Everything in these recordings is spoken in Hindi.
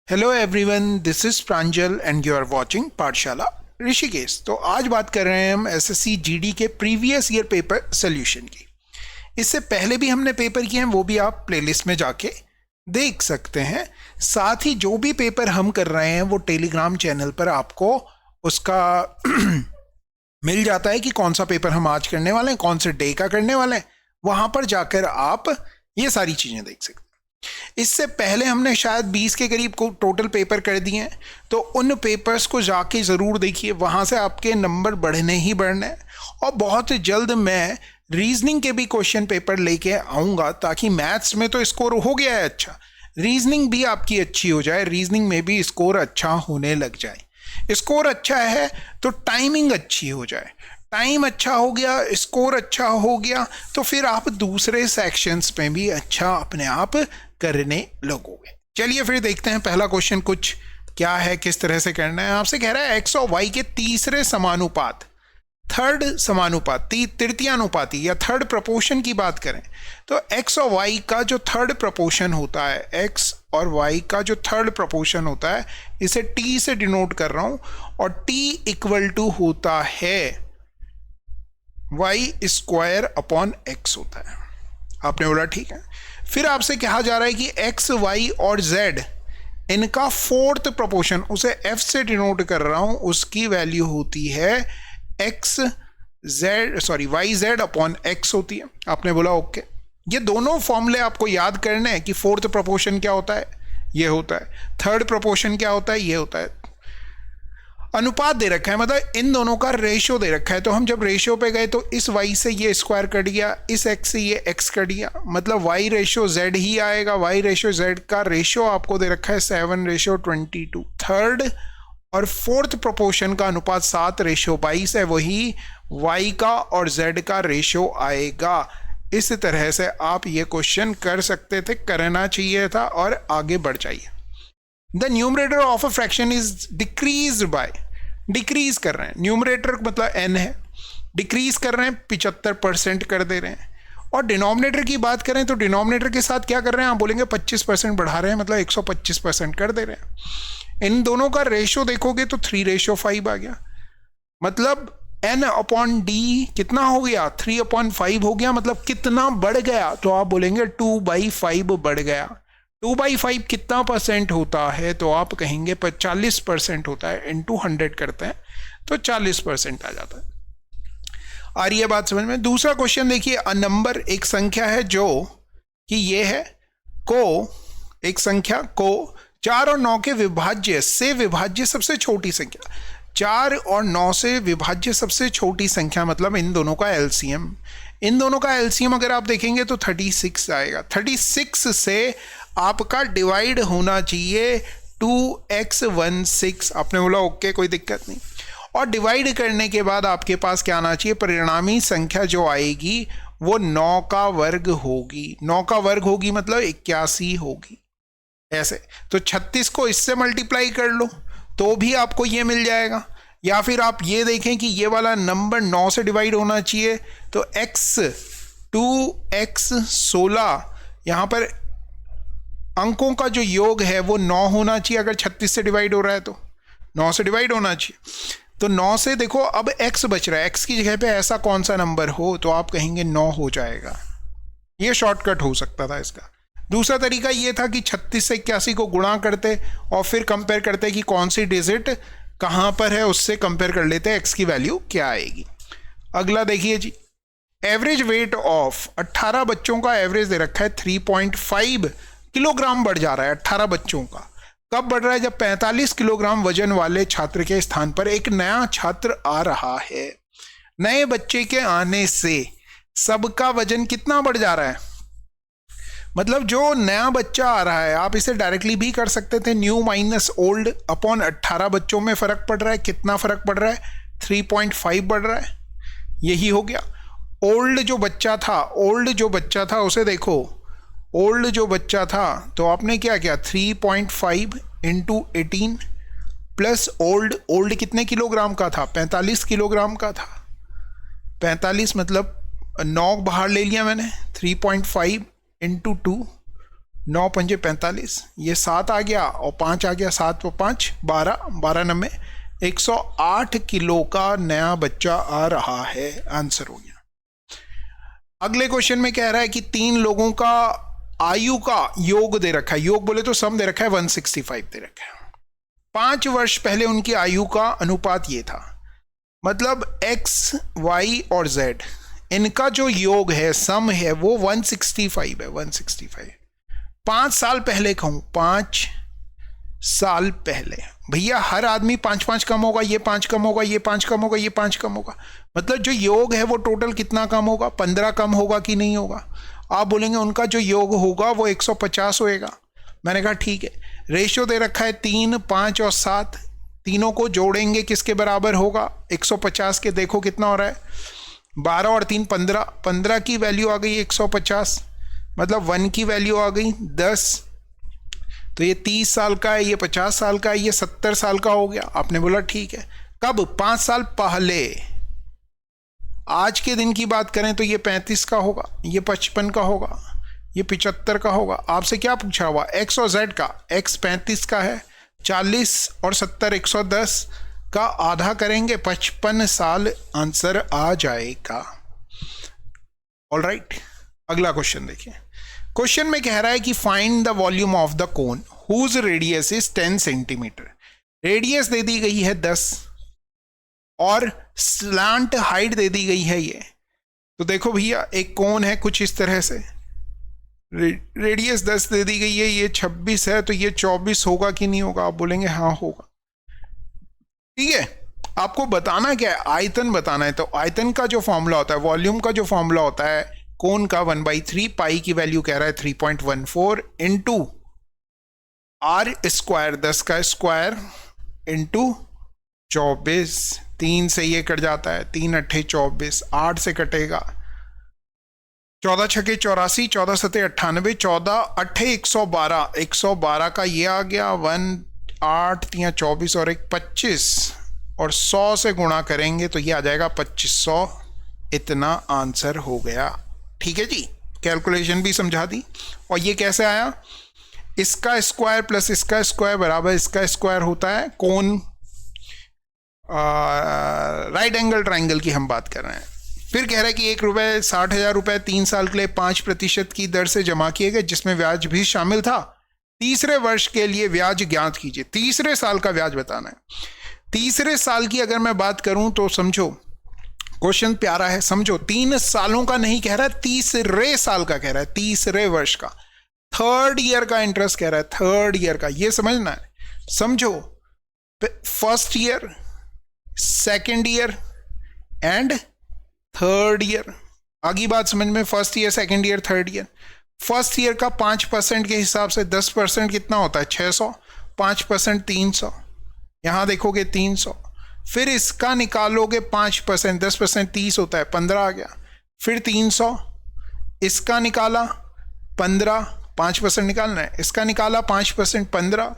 Hello everyone, this is Pranjal and you are watching Pathshala Rishikesh. तो आज बात कर रहे हैं हम एसएससी जीडी के प्रीवियस ईयर पेपर सोल्यूशन की। इससे पहले भी हमने पेपर किए हैं, वो भी आप प्लेलिस्ट में जाके देख सकते हैं। साथ ही जो भी पेपर हम कर रहे हैं वो टेलीग्राम चैनल पर आपको उसका मिल जाता है कि कौन सा पेपर हम आज करने वाले हैं, कौन से डे का करने वाले हैं। वहां पर जाकर आप ये सारी चीजें देख सकते हैं। इससे पहले हमने शायद 20 के करीब को टोटल पेपर कर दिए हैं, तो उन पेपर्स को जाके ज़रूर देखिए, वहाँ से आपके नंबर बढ़ने ही बढ़ने हैं। और बहुत जल्द मैं रीजनिंग के भी क्वेश्चन पेपर लेके आऊँगा, ताकि मैथ्स में तो स्कोर हो गया है अच्छा, रीजनिंग भी आपकी अच्छी हो जाए, रीजनिंग में भी स्कोर अच्छा होने लग जाए। स्कोर अच्छा है तो टाइमिंग अच्छी हो जाए, टाइम अच्छा हो गया, स्कोर अच्छा हो गया, तो फिर आप दूसरे सेक्शंस में भी अच्छा अपने आप करने लगोगे। चलिए फिर देखते हैं पहला क्वेश्चन कुछ क्या है, किस तरह से करना है। आपसे कह रहा है एक्स और वाई के तीसरे समानुपात, थर्ड समानुपात, तृतीयानुपाती या थर्ड प्रपोर्शन की बात करें तो एक्स और वाई का जो थर्ड प्रपोर्शन होता है, एक्स और वाई का जो थर्ड प्रपोर्शन होता है, इसे टी से डिनोट कर रहा हूं, और टी इक्वल टू होता है वाई स्क्वायर अपॉन एक्स होता है। आपने बोला ठीक है। फिर आपसे कहा जा रहा है कि एक्स, वाई और जेड, इनका फोर्थ प्रपोर्शन, उसे एफ से डिनोट कर रहा हूं, उसकी वैल्यू होती है x z, sorry y z upon x होती है। आपने बोला ओके। ये दोनों फॉर्मूले आपको याद करने हैं कि फोर्थ प्रपोर्शन क्या होता है, ये होता है, थर्ड प्रपोर्शन क्या होता है, ये होता है। अनुपात दे रखा है, मतलब इन दोनों का रेशियो दे रखा है, तो हम जब रेशियो पे गए तो इस y से ये स्क्वायर कट गया, इस x से ये x कट गया, मतलब y रेशियो z ही आएगा। y रेशियो z का रेशियो आपको दे रखा है 7:22। थर्ड और फोर्थ प्रोपोर्शन का अनुपात 7:22 है, वही y का और z का रेशियो आएगा। इस तरह से आप ये क्वेश्चन कर सकते थे, करना चाहिए था, और आगे बढ़ जाइए। The numerator of a fraction is decrease by, decrease कर रहे हैं, न्यूमरेटर मतलब n है, डिक्रीज कर रहे हैं 75% कर दे रहे हैं। और डिनोमिनेटर की बात करें तो डिनोमिनेटर के साथ क्या कर रहे हैं, आप बोलेंगे 25% बढ़ा रहे हैं, मतलब 125% कर दे रहे हैं। इन दोनों का रेशियो देखोगे तो 3:5 आ गया, मतलब n अपॉन डी कितना हो गया, 3/5 हो गया। मतलब कितना बढ़ गया, तो आप बोलेंगे 2/5 बढ़ गया। 2/5 कितना परसेंट होता है, तो आप कहेंगे 40% होता है, इनटू 100 करते हैं तो 40% आ जाता है। आ रही है बात समझ में। दूसरा क्वेश्चन देखिए, अ नंबर, एक संख्या है जो कि ये है को, एक संख्या को 4 और 9 के विभाज्य से विभाज्य सबसे छोटी संख्या, 4 और 9 से विभाज्य सबसे छोटी संख्या, मतलब इन दोनों का एलसीएम, इन दोनों का एलसीएम अगर आप देखेंगे तो 36 आएगा। 36 से आपका डिवाइड होना चाहिए 2x16। आपने बोला ओके, कोई दिक्कत नहीं। और डिवाइड करने के बाद आपके पास क्या आना चाहिए, परिणामी संख्या जो आएगी वो 9 का वर्ग होगी। 9 का वर्ग होगी मतलब 81 होगी, ऐसे। तो 36 को इससे मल्टीप्लाई कर लो तो भी आपको ये मिल जाएगा। या फिर आप ये देखें कि ये वाला नंबर 9 से डिवाइड होना चाहिए, तो x 2x16, यहाँ पर अंकों का जो योग है वो 9 होना चाहिए। अगर 36 से डिवाइड हो रहा है तो 9 से डिवाइड होना चाहिए। तो 9 से देखो अब x बच रहा है, x की जगह पे ऐसा कौन सा नंबर हो, तो आप कहेंगे 9 हो जाएगा। ये शॉर्टकट हो सकता था इसका। दूसरा तरीका ये था कि 36 से 81 को गुणा करते और फिर कंपेयर करते कि कौन सी डिजिट कहाँ पर है, उससे कंपेयर कर लेते x की वैल्यू क्या आएगी। अगला देखिए जी, एवरेज वेट ऑफ 18 बच्चों का एवरेज दे रखा है 3.5 किलोग्राम बढ़ जा रहा है 18 बच्चों का। कब बढ़ रहा है, जब 45 किलोग्राम वजन वाले छात्र के स्थान पर एक नया छात्र आ रहा है। नए बच्चे के आने से सबका वजन कितना बढ़ जा रहा है, मतलब जो नया बच्चा आ रहा है, आप इसे डायरेक्टली भी कर सकते थे, न्यू माइनस ओल्ड अपॉन 18 बच्चों में फर्क पड़ रहा है। कितना फर्क पड़ रहा है, 3.5 बढ़ रहा है, यही हो गया। ओल्ड जो बच्चा था, ओल्ड जो बच्चा था उसे देखो, ओल्ड जो बच्चा था तो आपने क्या किया, 3.5 इंटू 18 प्लस ओल्ड, ओल्ड कितने किलोग्राम का था, 45 किलोग्राम का था। 45 मतलब 9 बाहर ले लिया मैंने, 3.5 इंटू 2 9 पंजे 45, ये 7 आ गया और 5 आ गया, 7 और 5 12, 12 नम्बे 108 किलो का नया बच्चा आ रहा है। आंसर हो गया। अगले क्वेश्चन में कह रहा है कि 3 लोगों का आयु का योग दे रखा है, योग बोले तो सम दे रखा है 165 दे रखा है। 5 वर्ष पहले उनकी आयु का अनुपात ये था, मतलब x, y और z इनका जो योग है, सम है, वो 165 है, 165। 5 साल पहले कहूं, 5 साल पहले भैया हर आदमी 5-5 कम होगा, ये 5 कम होगा, ये 5 कम होगा, ये 5 कम होगा, मतलब जो योग है वो टोटल कितना कम होगा, 15 कम होगा कि नहीं होगा। आप बोलेंगे उनका जो योग होगा वो 150 होएगा। मैंने कहा ठीक है, रेशियो दे रखा है 3, 5 और 7, तीनों को जोड़ेंगे किसके बराबर होगा, 150 के। देखो कितना हो रहा है, 12 और 3 15, 15 की वैल्यू आ गई 150, मतलब 1 की वैल्यू आ गई 10। तो ये 30 साल का है, ये 50 साल का है, ये 70 साल का हो गया। आपने बोला ठीक है, कब, 5 साल पहले। आज के दिन की बात करें तो ये 35 का होगा, ये 55 का होगा, ये 75 का होगा। आपसे क्या पूछा हुआ, एक्स और जेड का। एक्स 35 का है, 40 और 70 110 का आधा करेंगे, 55 साल आंसर आ जाएगा। ऑलराइट, अगला क्वेश्चन देखिए। क्वेश्चन में कह रहा है कि find the volume of the cone whose radius is 10 centimetre. Radius दे दी गई है 10 और स्लांट हाइट दे दी गई है ये। तो देखो भैया एक कोन है कुछ इस तरह से, रेडियस 10 दे दी गई है, ये 26 है, तो ये 24 होगा कि नहीं होगा। आप बोलेंगे हाँ होगा। ठीक है, आपको बताना क्या है, आयतन बताना है। तो आयतन का जो फॉर्मूला होता है, वॉल्यूम का जो फॉर्मूला होता है, कोन का 1/3, पाई की वैल्यू कह रहा है 3.14 इंटू आर स्क्वायर, 10 का स्क्वायर इंटू 24। 3 से ये कट जाता है, 3 8 24, 8 से कटेगा 14 छके 84, 14 सते 98, 14 8 112, 112 का ये आ गया 1 8 3 24 और 1 25 और 100 से गुणा करेंगे तो ये आ जाएगा 2500। इतना आंसर हो गया। ठीक है जी, कैलकुलेशन भी समझा दी। और ये कैसे आया, इसका स्क्वायर प्लस इसका स्क्वायर बराबर इसका स्क्वायर होता है। कोन राइट एंगल ट्राइंगल की हम बात कर रहे हैं। फिर कह रहा है कि 1 रुपये 60,000 रुपये 3 साल के लिए 5% की दर से जमा किए गए, जिसमें ब्याज भी शामिल था। तीसरे वर्ष के लिए ब्याज ज्ञात कीजिए। तीसरे साल का ब्याज बताना है। तीसरे साल की अगर मैं बात करूं तो समझो, क्वेश्चन प्यारा है, समझो 3 सालों का नहीं कह रहा है, तीसरे साल का कह रहा है, तीसरे वर्ष का, 3rd ईयर का इंटरेस्ट कह रहा है, 3rd ईयर का। ये समझना है, समझो 1st year, 2nd year and 3rd year. आगे बात समझ में, 1st year 2nd year 3rd year. 1st year का 5% के हिसाब से 10% कितना होता है, 600, 5% 300, यहां देखोगे 300। फिर इसका निकालोगे 5%, 10% 30 होता है, 15 आ गया। फिर 300, इसका निकाला 15, 5% निकालना है, इसका निकाला 5% 15,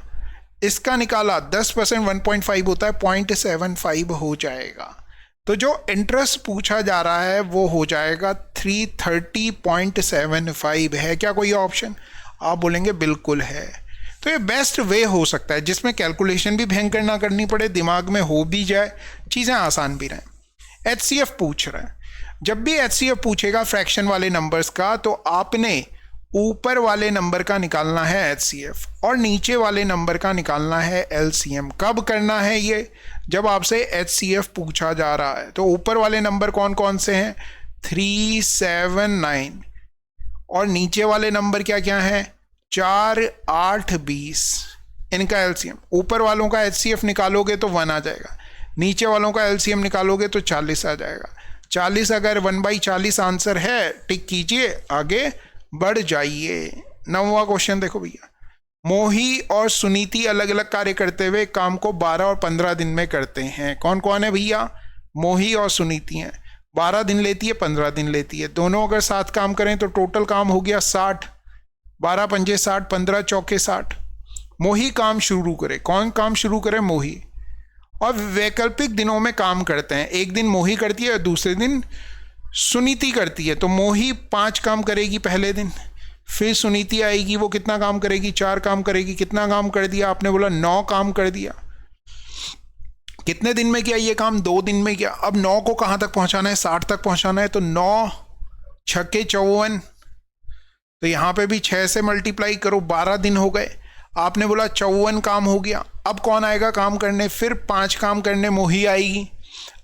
इसका निकाला 10% 1.5 होता है, 0.75 हो जाएगा। तो जो इंटरेस्ट पूछा जा रहा है वो हो जाएगा 330.75 है। क्या कोई ऑप्शन? आप बोलेंगे बिल्कुल है। तो ये बेस्ट वे हो सकता है जिसमें कैलकुलेशन भी भयंकर ना करनी पड़े, दिमाग में हो भी जाए, चीज़ें आसान भी रहें। HCF पूछ रहा है। जब भी HCF पूछेगा फ्रैक्शन वाले नंबर्स का, तो आपने ऊपर वाले नंबर का निकालना है HCF और नीचे वाले नंबर का निकालना है LCM। कब करना है ये? जब आपसे HCF पूछा जा रहा है। तो ऊपर वाले नंबर कौन कौन से हैं? 3, 7, 9 और नीचे वाले नंबर क्या क्या हैं? 4, 8, 20। इनका LCM, ऊपर वालों का HCF निकालोगे तो 1 आ जाएगा, नीचे वालों का LCM निकालोगे तो 40 आ जाएगा। 40 अगर 1/40 आंसर है, टिक कीजिए, आगे बढ़ जाइए। 9वां क्वेश्चन देखो भैया। मोही और सुनीति अलग अलग कार्य करते हुए काम को 12 और 15 दिन में करते हैं। कौन कौन है भैया? मोही और सुनीति हैं। 12 दिन लेती है, 15 दिन लेती है। दोनों अगर साथ काम करें तो टोटल काम हो गया 60। 12 पंजे 60, 15 चौके 60। मोही काम शुरू करे। कौन काम शुरू करे? मोही। और वैकल्पिक दिनों में काम करते हैं। एक दिन मोही करती है और दूसरे दिन सुनीति करती है। तो मोही 5 काम करेगी पहले दिन, फिर सुनीति आएगी, वो कितना काम करेगी, 4 काम करेगी। कितना काम कर दिया आपने, बोला 9 काम कर दिया। कितने दिन में किया ये काम, 2 दिन में किया। अब 9 को कहां तक पहुंचाना है, 60 तक पहुंचाना है। तो 9 छक्के 54, तो यहां पे भी 6 से मल्टीप्लाई करो, 12 दिन हो गए। आपने बोला 54 काम हो गया। अब कौन आएगा काम करने, फिर 5 काम करने मोही आएगी।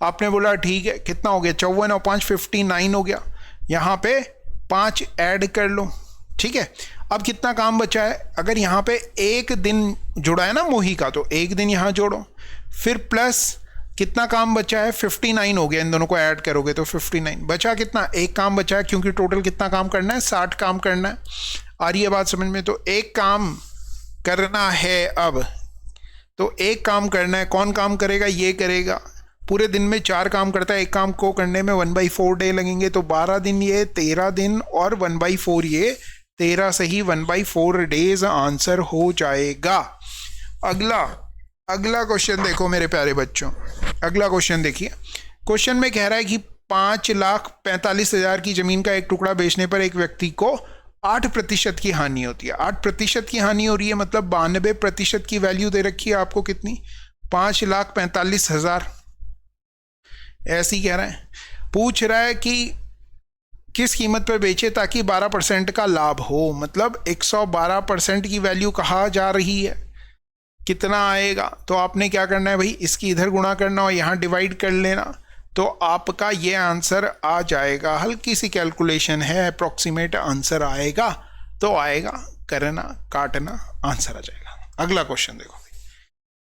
आपने बोला ठीक है, कितना हो गया, 54 और 5 59 हो गया। यहाँ पे 5 ऐड कर लो, ठीक है। अब कितना काम बचा है, अगर यहाँ पे 1 दिन जुड़ा है ना मोही का, तो 1 दिन यहाँ जोड़ो, फिर प्लस कितना काम बचा है, 59 हो गया। इन दोनों को ऐड करोगे तो 59 बचा। कितना, 1 काम बचा है, क्योंकि टोटल कितना काम करना है, 60 काम करना है। आ रही है बात समझ में। तो 1 काम करना है। अब तो 1 काम करना है, कौन काम करेगा, ये करेगा। पूरे दिन में 4 काम करता है, 1 काम को करने में 1/4 डे लगेंगे। तो 12 दिन ये, 13 दिन और 1/4 ये, 13 से ही 1/4 डेज आंसर हो जाएगा। अगला क्वेश्चन देखो मेरे प्यारे बच्चों। अगला क्वेश्चन देखिए। क्वेश्चन में कह रहा है कि 5,45,000 की जमीन का एक टुकड़ा बेचने पर एक व्यक्ति को 8% की हानि होती है। 8% की हानि हो रही है, मतलब 92% की वैल्यू दे रखी है आपको। कितनी, 5,45,000 ऐसी कह रहा है। पूछ रहा है कि किस कीमत पर बेचे ताकि 12% का लाभ हो, मतलब 112% की वैल्यू कहा जा रही है। कितना आएगा, तो आपने क्या करना है भाई, इसकी इधर गुणा करना और यहाँ डिवाइड कर लेना, तो आपका ये आंसर आ जाएगा। हल्की सी कैलकुलेशन है, अप्रॉक्सीमेट आंसर आएगा। तो आएगा, करना, काटना, आंसर आ जाएगा। अगला क्वेश्चन देखो।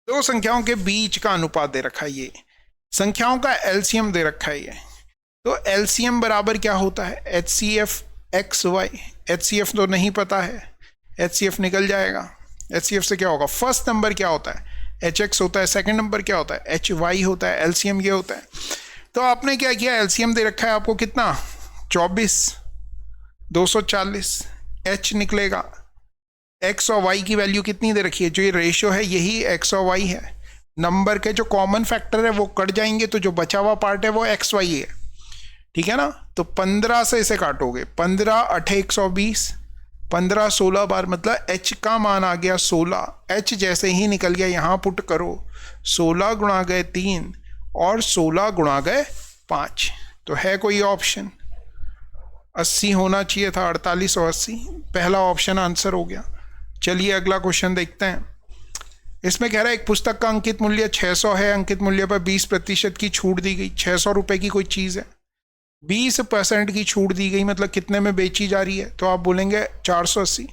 2 संख्याओं के बीच का अनुपात दे रखा है, ये संख्याओं का एलसीएम दे रखा है ये। तो एलसीएम बराबर क्या होता है, HCF XY। HCF तो नहीं पता है, HCF निकल जाएगा। HCF से क्या होगा, फर्स्ट नंबर क्या होता है, HX होता है, सेकंड नंबर क्या होता है, HY होता है, एलसीएम ये होता है। तो आपने क्या किया, एलसीएम दे रखा है आपको कितना, 24, 240, H निकलेगा। X और Y की वैल्यू कितनी दे रखी है, जो ये रेशियो है यही X और Y है। नंबर के जो कॉमन फैक्टर है वो कट जाएंगे, तो जो बचा हुआ पार्ट है वो XY है, ठीक है ना। तो 15 से इसे काटोगे, 15 8 120, 15 16 बार, मतलब H का मान आ गया 16। H जैसे ही निकल गया यहाँ पुट करो, 16 गुणा गए 3 और 16 गुणा गए 5। तो है कोई ऑप्शन, 80 होना चाहिए था, 48 और 80। पहला ऑप्शन आंसर हो गया। चलिए अगला क्वेश्चन देखते हैं। इसमें कह रहा है एक पुस्तक का अंकित मूल्य 600 है, अंकित मूल्य पर 20% की छूट दी गई। 600 रुपए की कोई चीज़ है, 20% की छूट दी गई, मतलब कितने में बेची जा रही है, तो आप बोलेंगे 480।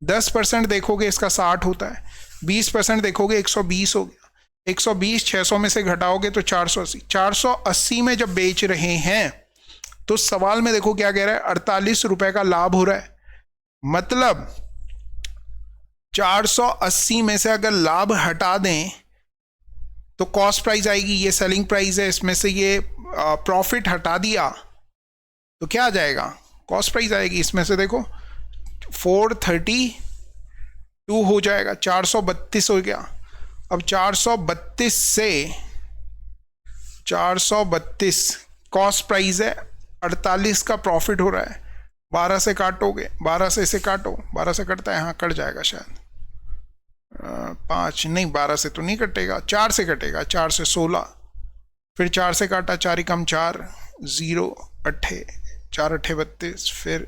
10% देखोगे इसका 60 होता है, 20% देखोगे 120 हो गया। 120 600 में से घटाओगे तो 480। 480 में जब बेच रहे हैं तो सवाल में देखो क्या कह रहा है, 48 रुपए का लाभ हो रहा है। मतलब 480 में से अगर लाभ हटा दें तो कॉस्ट प्राइस आएगी, ये सेलिंग प्राइस है, इसमें से ये प्रॉफिट हटा दिया तो क्या आ जाएगा, कॉस्ट प्राइस आएगी। इसमें से देखो 432 हो जाएगा, 432 हो गया। अब 432 से 432 कॉस्ट प्राइस है, 48 का प्रॉफिट हो रहा है। 12 से काटोगे, 12 से इसे काटो, 12 से कटता है, हाँ कट जाएगा शायद। 5 नहीं, 12 से तो नहीं कटेगा, 4 से कटेगा, 4 से 16, फिर 4 से काटा, 4 कम 4, 0 8, 4 8 32, फिर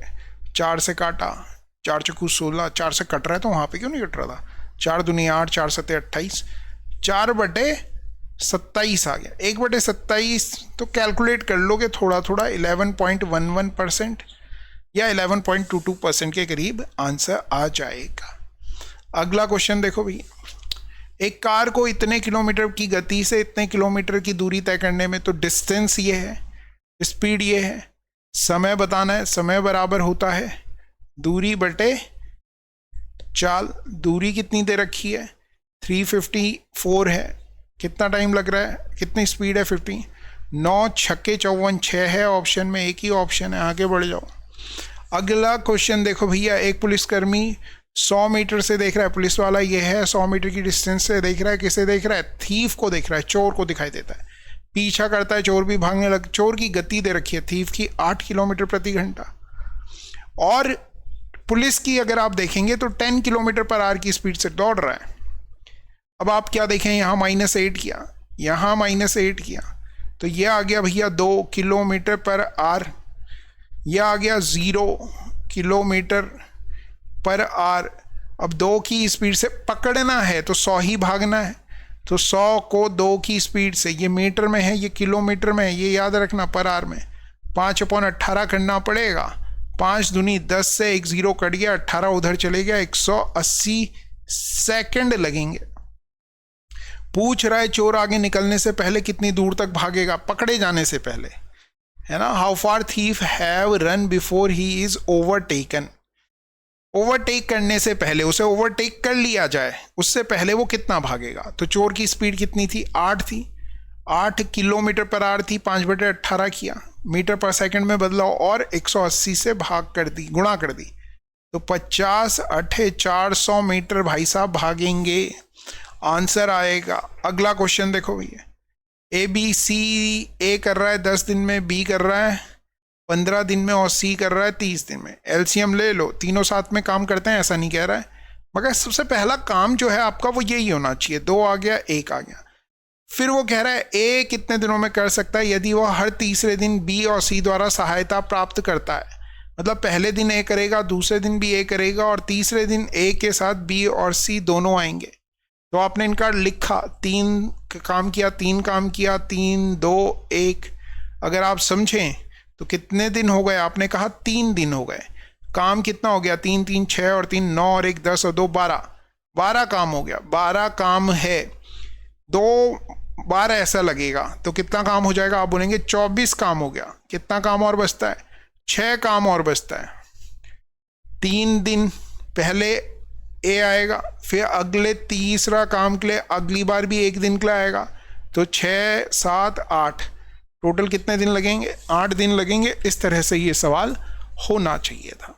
4 से काटा, 4 चक्कू 16, 4 से कट रहा है तो वहाँ पे क्यों नहीं कट रहा था, 4 दूनी 8, 4 7 28, 4/27 आ गया। 1/27 तो कैलकुलेट कर लोगे थोड़ा थोड़ा, 11.11% या 11.22% के करीब आंसर आ जाएगा। अगला क्वेश्चन देखो भैया। एक कार को इतने किलोमीटर की गति से इतने किलोमीटर की दूरी तय करने में, तो डिस्टेंस ये है, स्पीड ये है, समय बताना है, समय बराबर होता है दूरी बटे चाल। दूरी कितनी दे रखी है, 354 है। कितना टाइम लग रहा है, कितनी स्पीड है, 50। 9 छक्के 54, 6 है ऑप्शन में, एक ही ऑप्शन है, आगे बढ़ जाओ। अगला क्वेश्चन देखो भैया। एक पुलिसकर्मी 100 मीटर से देख रहा है, पुलिस वाला ये है, 100 मीटर की डिस्टेंस से देख रहा है, किसे देख रहा है, थीफ को देख रहा है, चोर को दिखाई देता है, पीछा करता है, चोर भी भागने लग। चोर की गति दे रखी है थीफ की 8 किलोमीटर प्रति घंटा, और पुलिस की अगर आप देखेंगे तो 10 किलोमीटर पर आवर की स्पीड से दौड़ रहा है। अब आप क्या देखें, यहाँ -8 किया, यहाँ -8 किया, तो ये आ गया भैया 2 किलोमीटर पर आवर, यह आ गया 0 किलोमीटर पर आवर। अब 2 की स्पीड से पकड़ना है तो 100 ही भागना है, तो 100 को 2 की स्पीड से, ये मीटर में है, ये किलोमीटर में है, ये याद रखना, पर आवर में 5/18 करना पड़ेगा। 5 दूनी 10 से 1 0 कट गया, 18 उधर चले गया, 180 सेकंड लगेंगे। पूछ रहा है चोर आगे निकलने से पहले कितनी दूर तक भागेगा, पकड़े जाने से पहले, है ना। How far thief have run before he is overtaken, overtake करने से पहले, उसे ओवरटेक कर लिया जाए उससे पहले वो कितना भागेगा। तो चोर की स्पीड कितनी थी, 8 थी, 8 किलोमीटर पर आवर थी, 5/18 किया, मीटर पर सेकंड में बदलाव और 180 से भाग कर दी, गुणा कर दी, तो 50 8 400 मीटर भाई साहब भागेंगे, आंसर आएगा। अगला क्वेश्चन देखो भैया, ए कर रहा है 10 दिन में, बी कर रहा है 15 दिन में और सी कर रहा है 30 दिन में। एलसीएम ले लो, तीनों साथ में काम करते हैं ऐसा नहीं कह रहा है, मगर सबसे पहला काम जो है आपका वो यही होना चाहिए। 2 आ गया, 1 आ गया। फिर वो कह रहा है ए कितने दिनों में कर सकता है, यदि वह हर तीसरे दिन बी और सी द्वारा सहायता प्राप्त करता है। मतलब पहले दिन ए करेगा, दूसरे दिन भी ए करेगा और तीसरे दिन ए के साथ बी और सी दोनों आएंगे। तो आपने इनका लिखा, 3 काम किया, 3 काम किया, 3 2 1। अगर आप समझें तो कितने दिन हो गए, आपने कहा 3 दिन हो गए। काम कितना हो गया, 3 3 6 और 3 9 और 1 10 और 2 12, 12 काम हो गया। 12 काम है, 2 बार ऐसा लगेगा तो कितना काम हो जाएगा, आप बोलेंगे 24 काम हो गया। कितना काम और बचता है, 6 काम और बचता है। 3 दिन पहले ए आएगा, फिर अगले तीसरा काम के लिए अगली बार भी 1 दिन के लिए आएगा, तो 6 7 8, टोटल कितने दिन लगेंगे, 8 दिन लगेंगे। इस तरह से ये सवाल होना चाहिए था।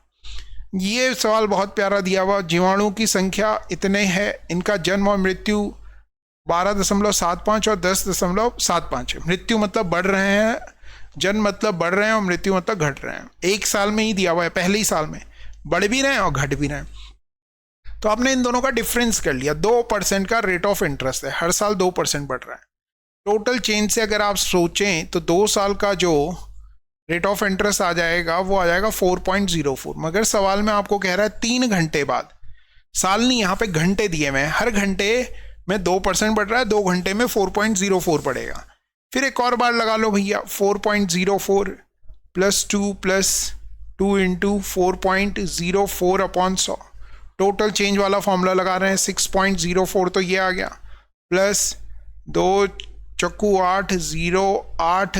ये सवाल बहुत प्यारा दिया हुआ, जीवाणु की संख्या इतने है, इनका जन्म और मृत्यु 12.75 और 10.75 है। मृत्यु मतलब बढ़ रहे हैं, जन्म मतलब बढ़ रहे हैं और मृत्यु मतलब घट रहे हैं। 1 साल में ही दिया हुआ है, पहले ही साल में बढ़ भी रहे हैं और घट भी रहे हैं। तो आपने इन दोनों का डिफरेंस कर लिया। 2% का रेट ऑफ इंटरेस्ट है, हर साल 2% बढ़ रहा है। टोटल चेंज से अगर आप सोचें तो 2 साल का जो रेट ऑफ इंटरेस्ट आ जाएगा वो आ जाएगा 4.04। मगर सवाल में आपको कह रहा है 3 घंटे बाद, साल नहीं, यहाँ पे घंटे दिए हुए हैं, हर घंटे में 2% बढ़ रहा है, 2 घंटे में 4.04 पड़ेगा। फिर एक और बार लगा लो भैया, 4.04 + 2 + 2 × 4.04/100, टोटल चेंज वाला फॉर्मूला लगा रहे हैं 6.04, तो ये आ गया, प्लस 2 चक्कू 8 0 8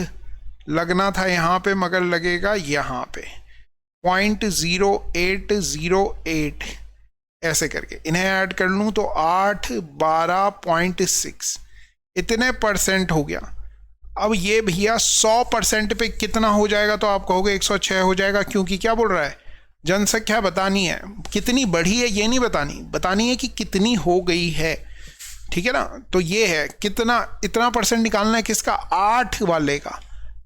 लगना था यहाँ पे मगर लगेगा यहाँ पे 0.0808, ऐसे करके इन्हें ऐड कर लूँ तो 8 12.6 इतने परसेंट हो गया। अब ये भैया 100% पे कितना हो जाएगा, तो आप कहोगे 106 हो जाएगा, क्योंकि क्या बोल रहा है, जनसंख्या बतानी है, कितनी बढ़ी है ये नहीं बतानी, बतानी है कि कितनी हो गई है, ठीक है ना। तो ये है कितना, इतना परसेंट निकालना है किसका, 8 वाले का।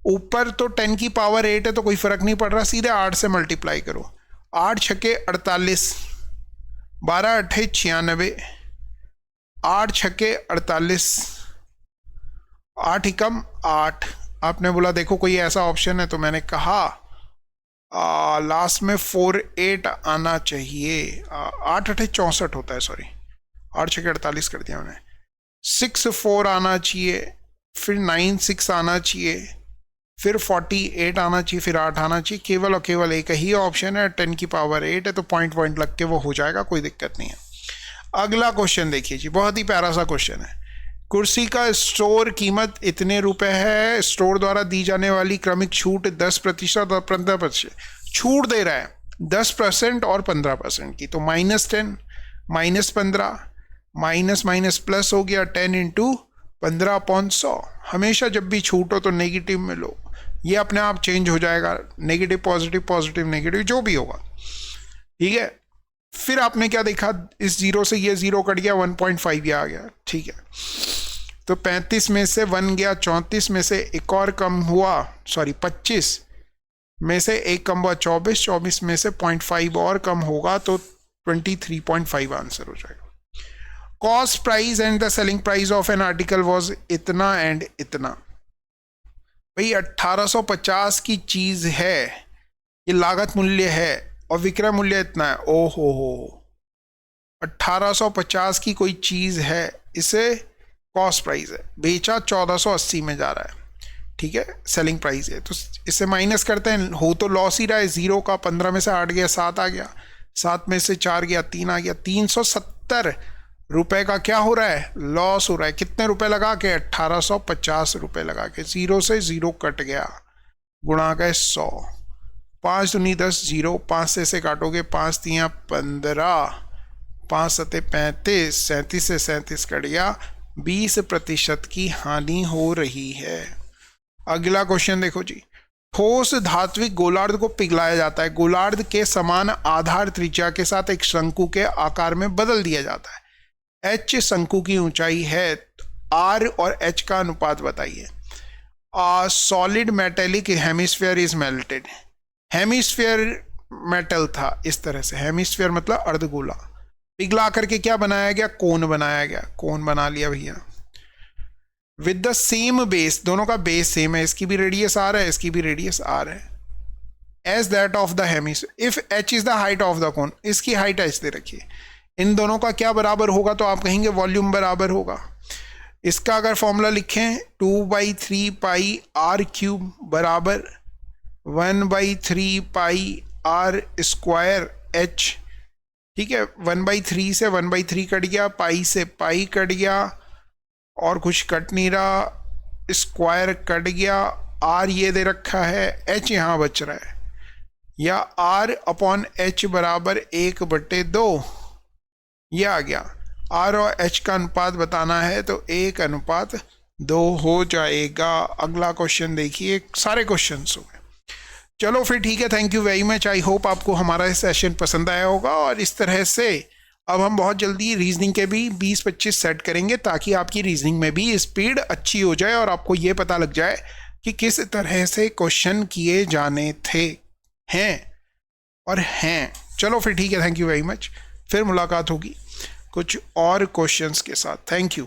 ऊपर तो 10 की पावर 8 है तो कोई फर्क नहीं पड़ रहा, सीधे 8 से मल्टीप्लाई करो। 8 छक्के 48, 12 अट्ठे 96, 8 छक्के 48, 8 एकम 8। आपने बोला देखो कोई ऐसा ऑप्शन है, तो मैंने कहा लास्ट में 48 आना चाहिए। 8 अट्ठे 64 होता है, सॉरी 8 छक्के 48 कर दिया मैंने। 6 4 आना चाहिए, फिर 9 6 आना चाहिए, फिर 48 आना चाहिए, फिर 8 आना चाहिए। केवल और केवल एक ही ऑप्शन है, 10 की पावर 8 है, तो पॉइंट लग के वो हो जाएगा, कोई दिक्कत नहीं है। अगला क्वेश्चन देखिए जी, बहुत ही प्यारा सा क्वेश्चन है। कुर्सी का स्टोर कीमत इतने रुपए है, स्टोर द्वारा दी जाने वाली क्रमिक छूट 10% और 15% छूट दे रहा है, 10% और 15% की, तो -10 -15 माइनस प्लस हो गया 10 × 15/100। हमेशा जब भी छूट हो तो नेगेटिव में लो, ये अपने आप चेंज हो जाएगा, नेगेटिव पॉजिटिव पॉजिटिव नेगेटिव जो भी होगा, ठीक है। फिर आपने क्या देखा, इस 0 से ये 0 कट गया, 1.5 ये आ गया, ठीक है। तो 35 में से 1 गया, 34 में से एक और कम हुआ, सॉरी 25, में से 1 कम हुआ 24, 24 में से 0.5 और कम होगा तो 23.5 आंसर हो जाएगा। Cost price and the selling price of an article was इतना एंड इतना। भाई 1850 की चीज है, ये लागत मूल्य है और विक्रय मूल्य इतना है। ओ हो 1850 की कोई चीज है, इसे कॉस्ट प्राइस है, बेचा 1480 में जा रहा है, ठीक है, सेलिंग प्राइस है। तो इसे माइनस करते हैं, हो तो लॉस ही रहा है, 0 का 15 में से 8 गया 7 आ गया, 7 में से 4 गया 3 आ गया, 370 रुपए का क्या हो रहा है, लॉस हो रहा है। कितने रुपए लगा के, 1850 रुपए लगा के, 0 से 0 कट गया, गुणा गए 100, 5 दूनी 10, 0, 5 से काटोगे 5 तियां 15, 5 सते 35, 37 से 37 कट गया, 20% की हानि हो रही है। अगला क्वेश्चन देखो जी, ठोस धात्विक गोलार्ध को पिघलाया जाता है, गोलार्ध के समान आधार त्रिज्या के साथ एक शंकु के आकार में बदल दिया जाता है। एच शंकु की ऊंचाई है, आर और एच का अनुपात बताइए। Solid metallic hemisphere is melted, hemisphere metal था इस तरह से, हेमिस्फीयर मतलब अर्धगोला, पिघला करके क्या बनाया गया, कोन बनाया गया, कोन बना लिया भैया। विद द सेम बेस, दोनों का बेस सेम है, इसकी भी रेडियस आर है, इसकी भी रेडियस आर है, as that of the hemisphere if h is the height of the cone, इसकी हाइट एच दे रखिए। इन दोनों का क्या बराबर होगा, तो आप कहेंगे वॉल्यूम बराबर होगा। इसका अगर फॉर्मूला लिखें, 2/3 पाई आर क्यूब बराबर 1/3 पाई आर स्क्वायर एच, ठीक है। 1/3 से 1/3 कट गया, पाई से पाई कट गया, और कुछ कट नहीं रहा, स्क्वायर कट गया, आर ये दे रखा है, एच यहाँ बच रहा है, या आर अपॉन एच बराबर 1/2, ये आ गया। आर और एच का अनुपात बताना है तो 1:2 हो जाएगा। अगला क्वेश्चन देखिए, सारे क्वेश्चन हो गए। चलो फिर ठीक है, thank you very much. I hope आपको हमारा सेशन पसंद आया होगा, और इस तरह से अब हम बहुत जल्दी रीजनिंग के भी 20-25 सेट करेंगे, ताकि आपकी रीजनिंग में भी स्पीड अच्छी हो जाए और आपको ये पता लग जाए कि किस तरह से क्वेश्चन किए जाने थे, हैं और हैं। चलो फिर ठीक है, थैंक यू वेरी मच। फिर मुलाकात होगी कुछ और क्वेश्चंस के साथ। Thank you.